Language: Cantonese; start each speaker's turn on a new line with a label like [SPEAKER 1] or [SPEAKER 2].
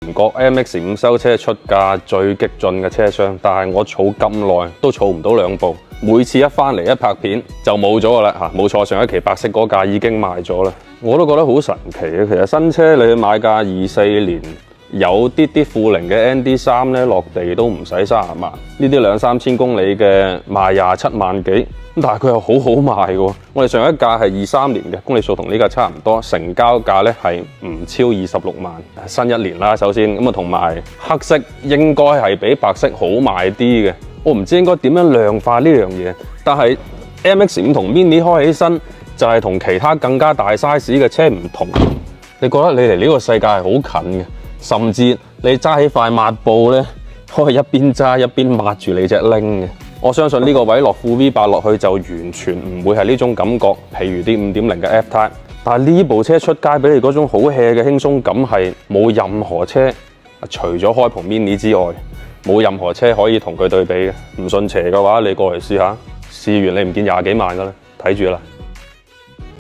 [SPEAKER 1] 唔覺 MX-5 修車出價最激進嘅車廂，但係我儲咁耐都儲唔到2部，每次一翻嚟一拍片就冇咗噶啦嚇，冇錯，上一期白色嗰架已經賣咗啦，我都覺得好神奇啊！其實新車你去買架24年有啲富齡嘅 ND3咧，落地都唔使30萬，呢啲2-3千公里嘅賣27萬幾。但係佢又好好賣嘅喎，我哋上一架係23年嘅，公里數同呢架差唔多，成交價咧係唔超26萬，新一年啦首先，咁啊同埋黑色應該係比白色好賣啲嘅，我唔知應該點樣量化呢樣嘢，但係 MX-5 同 Mini 開起身就係同其他更加大 size 嘅車唔同，你覺得你離呢個世界係好近嘅，甚至你揸起塊抹布咧，可以一邊揸一邊抹住你隻拎嘅。我相信呢個位落副 V8落去就完全唔會係呢種感覺，譬如啲5.0嘅 F-Type， 但係呢部車出街俾你嗰種好 hea 嘅輕鬆感係冇任何車，除咗開篷 Mini 之外，冇任何車可以同佢對比嘅。唔信邪嘅話，你過嚟試下，試完你唔見20幾萬㗎啦，睇住啦〜